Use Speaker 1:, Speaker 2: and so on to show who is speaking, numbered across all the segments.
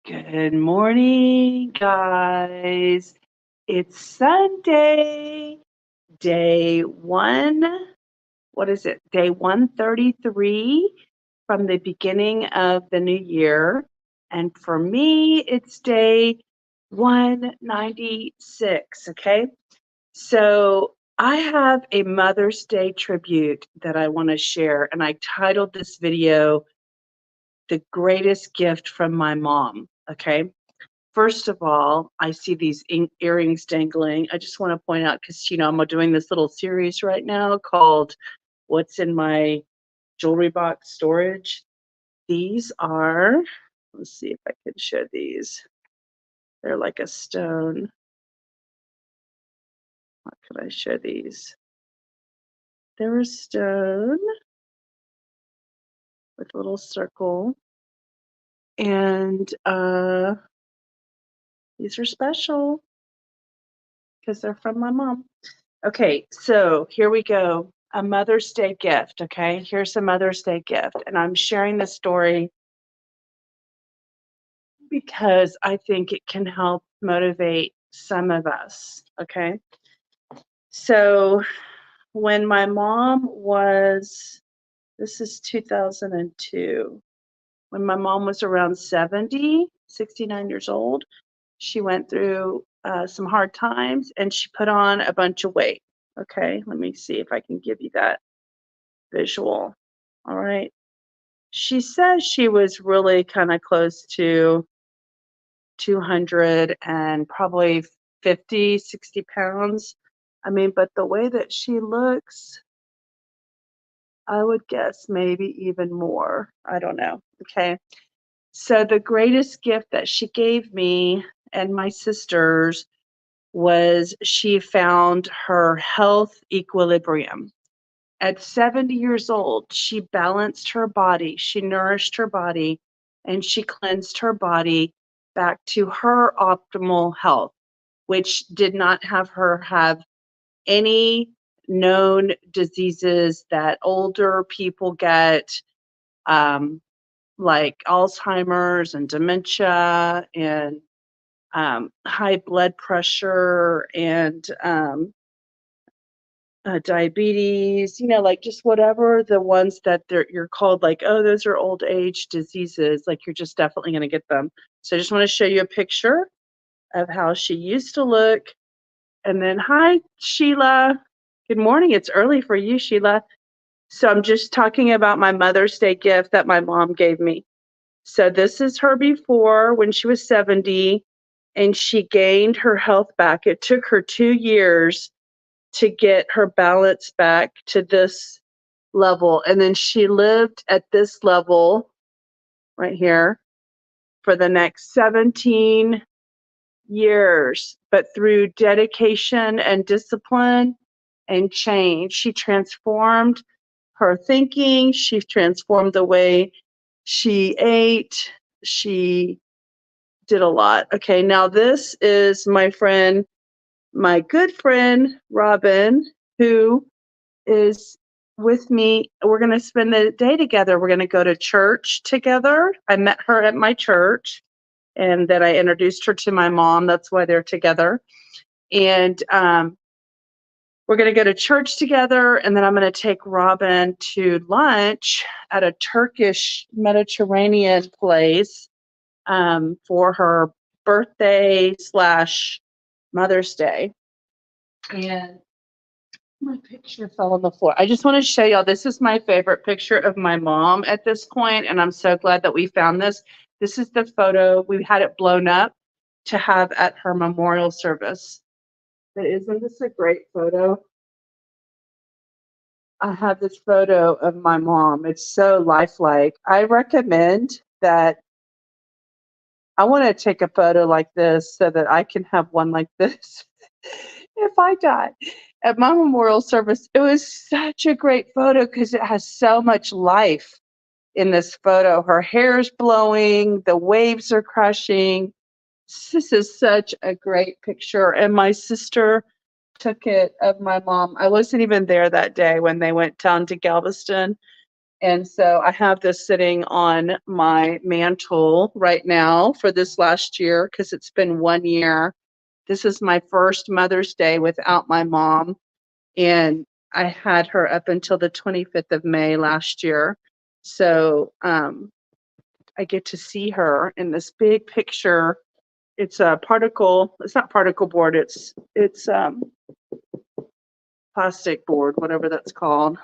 Speaker 1: Good morning, guys. It's Sunday, day one. What is it? Day 133 from the beginning of the new year. And for me, it's day 196. Okay. So I have a Mother's Day tribute that I want to share. And I titled this video, The Greatest Gift from My Mom. Okay. First of all, I see these earrings dangling. I just want to point out because I'm doing this little series right now called "What's in My Jewelry Box Storage." These are. Let's see if I can show these. They're like a stone. How could I show these? They're a stone with a little circle, and these are special because they're from my mom. Okay, so here we go. A Mother's Day gift, okay? Here's a Mother's Day gift. And I'm sharing this story because I think it can help motivate some of us, okay? So when my mom was, this is 2002, when my mom was around 70, 69 years old, she went through some hard times and she put on a bunch of weight. Okay, let me see if I can give you that visual. All right. She says she was really kind of close to 200 and probably 50, 60 pounds. I mean, but the way that she looks, I would guess maybe even more. I don't know. Okay. So the greatest gift that she gave me and my sisters was she found her health equilibrium. At 70 years old, she balanced her body, she nourished her body, and she cleansed her body back to her optimal health, which did not have her have any known diseases that older people get, um, like Alzheimer's and dementia and high blood pressure and diabetes, like just whatever the ones that you're called, like, oh, those are old age diseases, like you're just definitely going to get them. So I just want to show you a picture of how she used to look. And then, hi, Sheila. Good morning. It's early for you, Sheila. So I'm just talking about my Mother's Day gift that my mom gave me. So this is her before when she was 70 and she gained her health back. It took her 2 years to get her balance back to this level. And then she lived at this level right here for the next 17 years. But through dedication and discipline and change, she transformed her thinking, she transformed the way she ate, she did a lot. Okay, now this is my friend, my good friend, Robin, who is with me. We're going to spend the day together. We're going to go to church together. I met her at my church and then I introduced her to my mom. That's why they're together. And we're going to go to church together. And then I'm going to take Robin to lunch at a Turkish Mediterranean place for her birthday / Mother's Day. And my picture fell on the floor. I just want to show y'all, this is my favorite picture of my mom at this point, and I'm so glad that we found this. This is the photo. We had it blown up to have at her memorial service. But isn't this a great photo? I have this photo of my mom. It's so lifelike. I recommend that I want to take a photo like this so that I can have one like this if I die. At my memorial service, it was such a great photo because it has so much life in this photo. Her hair's blowing, the waves are crashing. This is such a great picture. And my sister took it of my mom. I wasn't even there that day when they went down to Galveston, And so I have this sitting on my mantle right now for this last year because it's been 1 year. This is my first Mother's Day without my mom. And I had her up until the 25th of May last year. So I get to see her in this big picture. It's a particle, it's not particle board, it's plastic board, whatever that's called.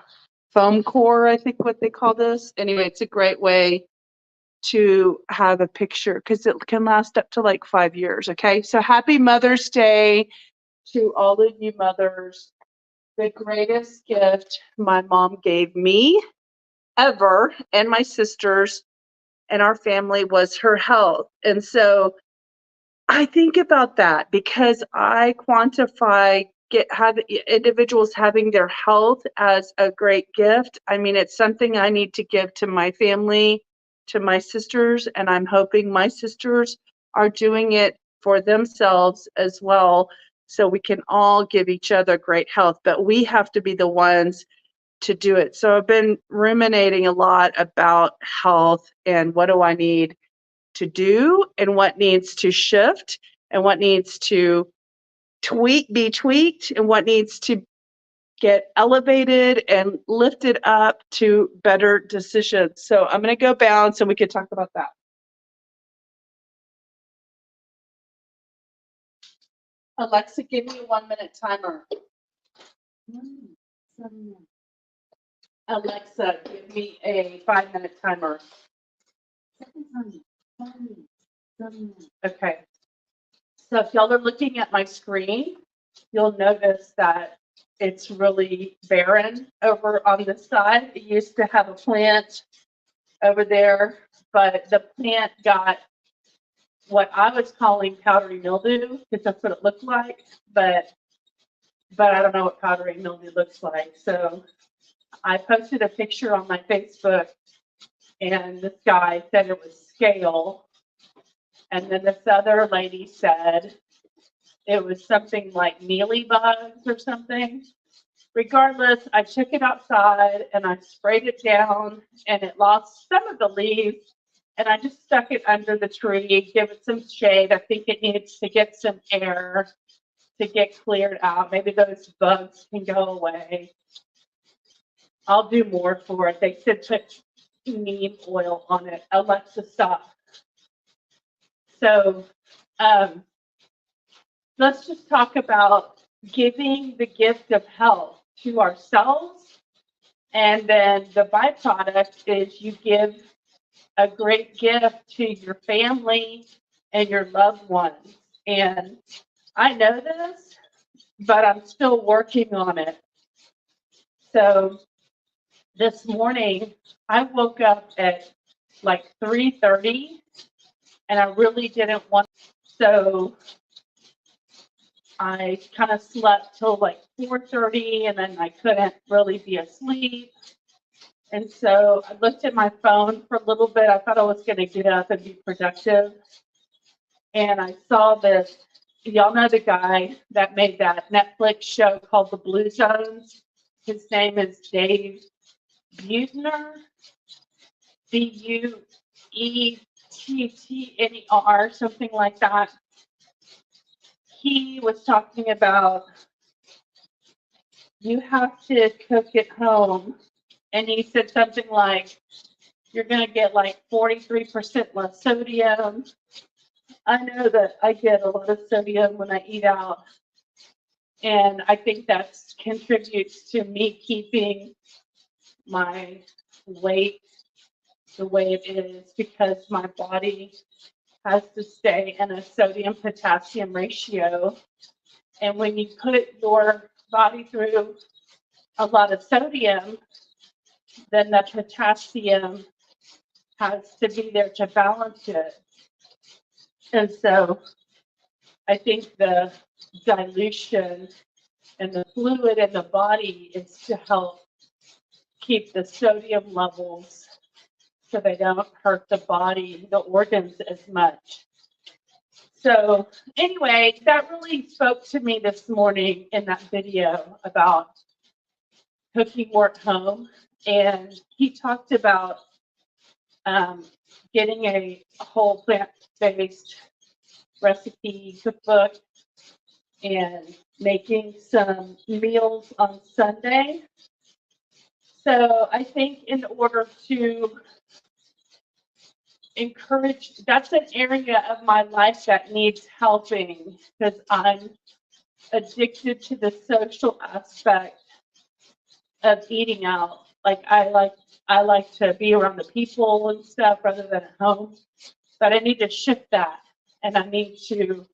Speaker 1: Foam core, I think what they call this. Anyway, it's a great way to have a picture because it can last up to like 5 years. Okay, so happy Mother's Day to all of you mothers. The greatest gift my mom gave me ever and my sisters and our family was her health. And so I think about that because I quantify have individuals having their health as a great gift. I mean, it's something I need to give to my family, to my sisters, and I'm hoping my sisters are doing it for themselves as well, so we can all give each other great health. But we have to be the ones to do it. So I've been ruminating a lot about health and what do I need to do and what needs to shift and what needs to be tweaked and what needs to get elevated and lifted up to better decisions. So I'm going to go bounce and we can talk about that. Alexa, give me a 1-minute timer. Alexa, give me a 5-minute timer. Okay. So if y'all are looking at my screen, you'll notice that it's really barren over on this side. It used to have a plant over there, but the plant got what I was calling powdery mildew because that's what it looked like, but I don't know what powdery mildew looks like. So I posted a picture on my Facebook and this guy said it was scale. And then this other lady said it was something like mealy bugs or something. Regardless, I took it outside and I sprayed it down and it lost some of the leaves. And I just stuck it under the tree, give it some shade. I think it needs to get some air to get cleared out. Maybe those bugs can go away. I'll do more for it. They said put neem oil on it. Alexa, stop. So let's just talk about giving the gift of health to ourselves. And then the byproduct is you give a great gift to your family and your loved ones. And I know this, but I'm still working on it. So this morning, I woke up at like 3:30 and I really didn't want to. So I kind of slept till like 4:30 and then I couldn't really be asleep. And so I looked at my phone for a little bit. I thought I was going to get up and be productive. And I saw this. Y'all know the guy that made that Netflix show called The Blue Zones? His name is Dave Buettner. Buettner, something like that. He was talking about you have to cook at home. And he said something like, you're going to get like 43% less sodium. I know that I get a lot of sodium when I eat out. And I think that contributes to me keeping my weight the way it is because my body has to stay in a sodium potassium ratio. And when you put your body through a lot of sodium, then the potassium has to be there to balance it. And so I think the dilution and the fluid in the body is to help keep the sodium levels so they don't hurt the body, the organs as much. So anyway, that really spoke to me this morning in that video about cooking more at home and he talked about getting a whole plant-based recipe cookbook and making some meals on Sunday. So I think in order to encourage, that's an area of my life that needs helping because I'm addicted to the social aspect of eating out. Like I like to be around the people and stuff rather than at home. But I need to shift that, and I need to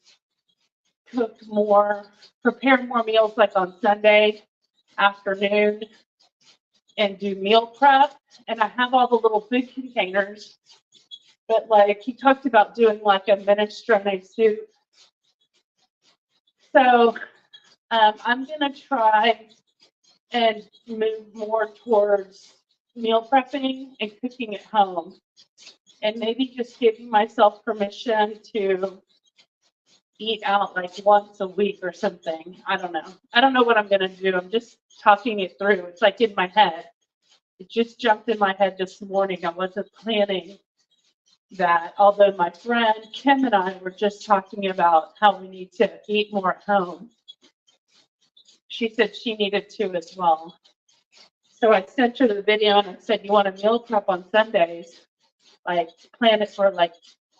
Speaker 1: cook more, prepare more meals like on Sunday afternoon and do meal prep. And I have all the little food containers, but like he talked about doing like a minestrone soup. So I'm gonna try and move more towards meal prepping and cooking at home, and maybe just giving myself permission to eat out like once a week or something. I don't know. I don't know what I'm gonna do. I'm just talking it through. It's like in my head. It just jumped in my head this morning. I wasn't planning that, although my friend Kim and I were just talking about how we need to eat more at home. She said she needed to as well. So I sent her the video and I said, you want a meal prep on Sundays? Like plan it for like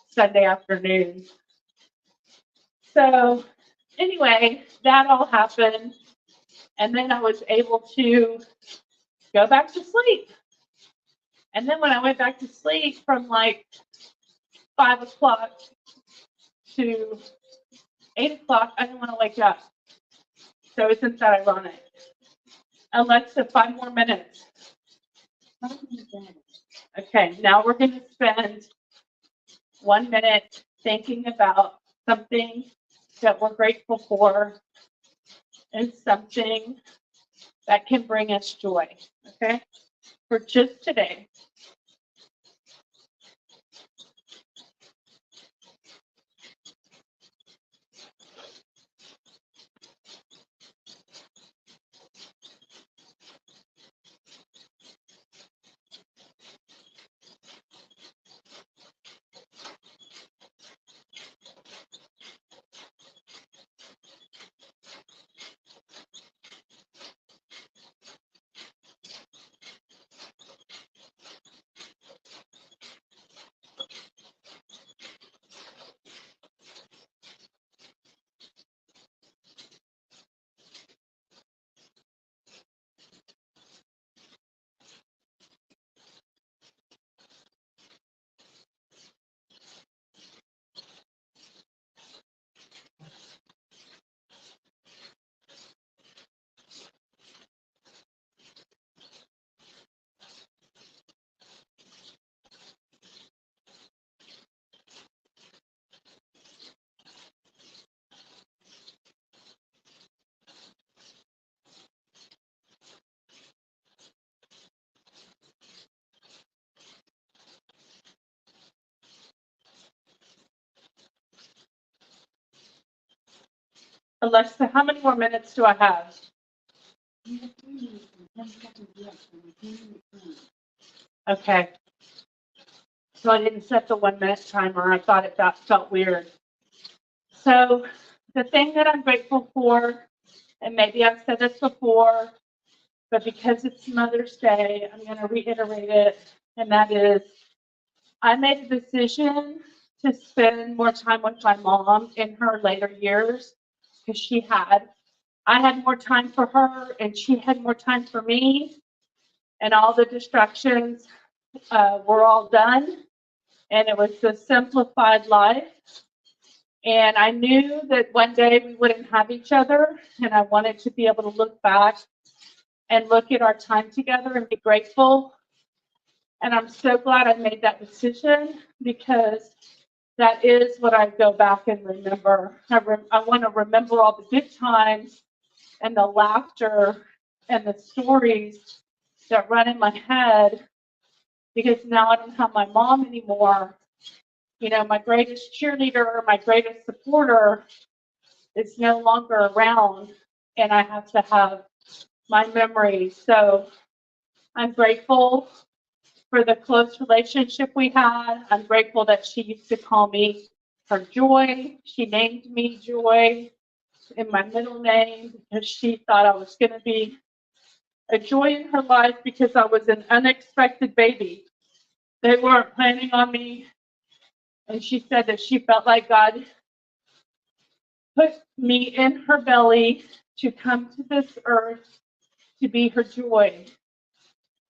Speaker 1: Sunday afternoon. So anyway, that all happened. And then I was able to go back to sleep. And then when I went back to sleep from like 5 o'clock to 8 o'clock, I didn't want to wake up. So isn't that ironic? Alexa, 5 more minutes. Okay, now we're going to spend 1 minute thinking about something that we're grateful for and something that can bring us joy, okay? For just today. Alexa, how many more minutes do I have? Okay. So I didn't set the 1 minute timer. I thought that felt weird. So the thing that I'm grateful for, and maybe I've said this before, but because it's Mother's Day, I'm going to reiterate it, and that is I made a decision to spend more time with my mom in her later years because I had more time for her and she had more time for me, and all the distractions were all done, and it was a simplified life. And I knew that one day we wouldn't have each other, and I wanted to be able to look back and look at our time together and be grateful. And I'm so glad I made that decision because that is what I go back and remember. I want to remember all the good times and the laughter and the stories that run in my head, because now I don't have my mom anymore. You know, my greatest cheerleader, my greatest supporter is no longer around, and I have to have my memories. So
Speaker 2: I'm grateful for the close relationship we had. I'm grateful that she used to call me her Joy. She named me Joy in my middle name because she thought I was going to be a joy in her life because I was an unexpected baby. They weren't planning on me. And she said that she felt like God put me in her belly to come to this earth to be her joy.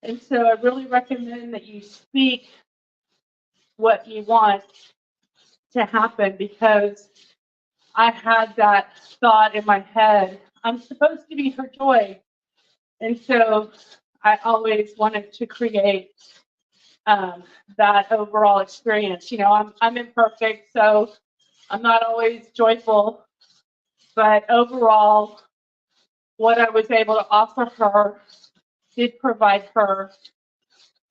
Speaker 2: And so I really recommend that you speak what you want to happen, because I had that thought in my head. I'm supposed to be her joy. And so I always wanted to create that overall experience. You know, I'm imperfect, so I'm not always joyful, but overall, what I was able to offer her did provide her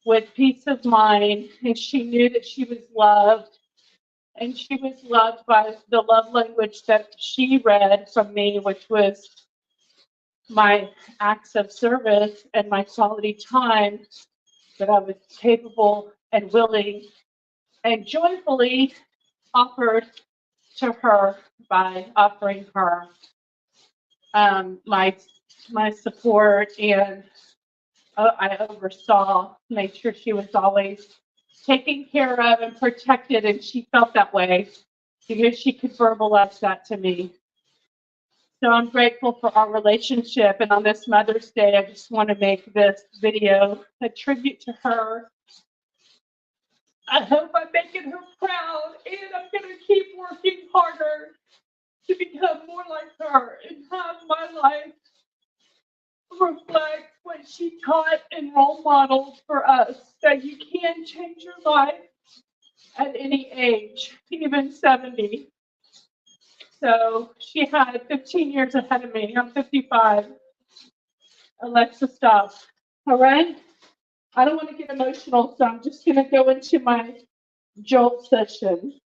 Speaker 2: with peace of mind, and she knew that she was loved, and she was loved by the love language that she read from me, which was my acts of service and my quality time that I was capable and willing and joyfully offered to her by offering her my support, and I oversaw, made sure she was always taken care of and protected, and she felt that way because she could verbalize that to me. So I'm grateful for our relationship, and on this Mother's Day, I just want to make this video a tribute to her. I hope I'm making her proud, and I'm going to keep working harder to become more like her and have my life reflect what she taught and role modeled for us, that you can change your life at any age, even 70. So she had 15 years ahead of me. I'm 55. Alexa, stop. All right? I don't want to get emotional, so I'm just going to go into my jolt session.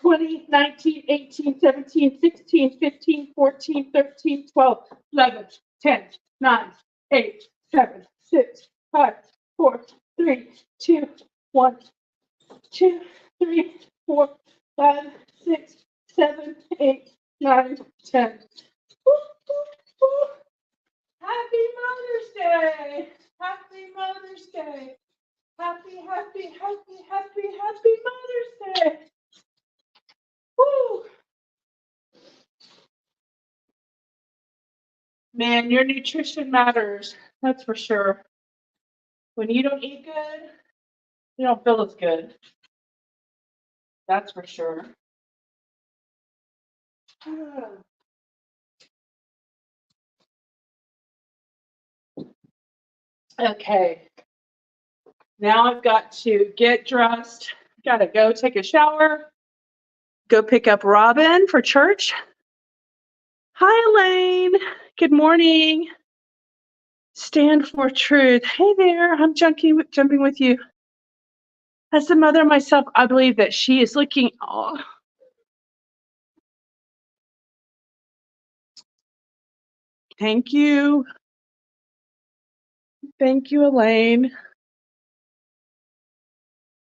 Speaker 2: 20, 19, 18, 17, 16, 15, 14, 13, 12, 11, 10, 9, 8, 7, 6, 5, 4, 3, 2, 1, 2, 3, 4, 5, 6, 7, 8, 9, 10. Woo, woo, woo. Happy Mother's Day! Happy Mother's Day! Happy, happy, happy, happy, happy Mother's Day! Woo! Man, your nutrition matters. That's for sure. When you don't eat good, you don't feel as good. That's for sure. Okay. Now I've got to get dressed. Got to go take a shower. Go pick up Robin for church. Hi, Elaine. Good morning. Stand for truth. Hey there. I'm jumping with you. As the mother myself, I believe that she is looking. Oh. Thank you. Thank you, Elaine.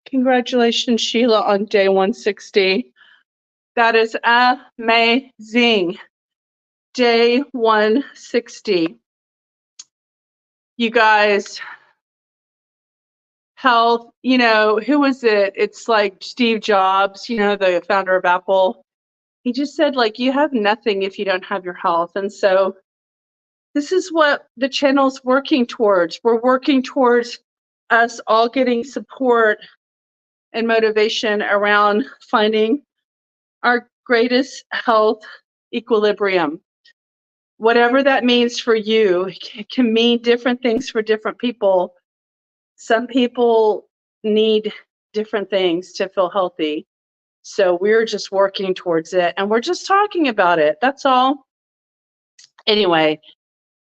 Speaker 2: Congratulations, Sheila, on day 160. That is amazing. Day 160. You guys, health, you know, who was it? It's like Steve Jobs, you know, the founder of Apple. He just said, like, you have nothing if you don't have your health. And so this is what the channel's working towards. We're working towards us all getting support and motivation around finding our greatest health equilibrium. Whatever that means for you, it can mean different things for different people. Some people need different things to feel healthy. So we're just working towards it, and we're just talking about it. That's all. Anyway,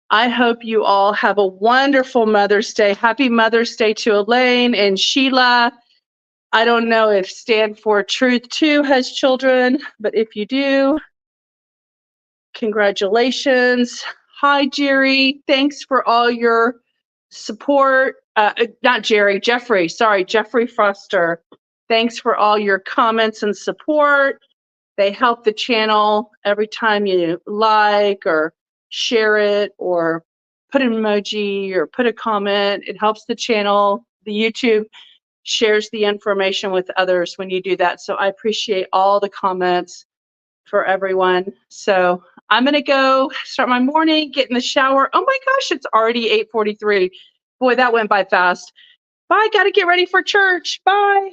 Speaker 2: I hope you all have a wonderful Mother's Day. Happy Mother's Day to Elaine and Sheila. I don't know if Stand for Truth 2 has children, but if you do, congratulations. Hi, Jerry. Thanks for all your
Speaker 1: support, not Jerry, Jeffrey, sorry, Jeffrey Foster. Thanks for all your comments and support. They help the channel every time you like or share it or put an emoji or put a comment. It helps the channel. The YouTube shares the information with others when you do that. So I appreciate all the comments for everyone. So I'm going to go start my morning, get in the shower. Oh my gosh, it's already 8:43. Boy, that went by fast. Bye, got to get ready for church. Bye.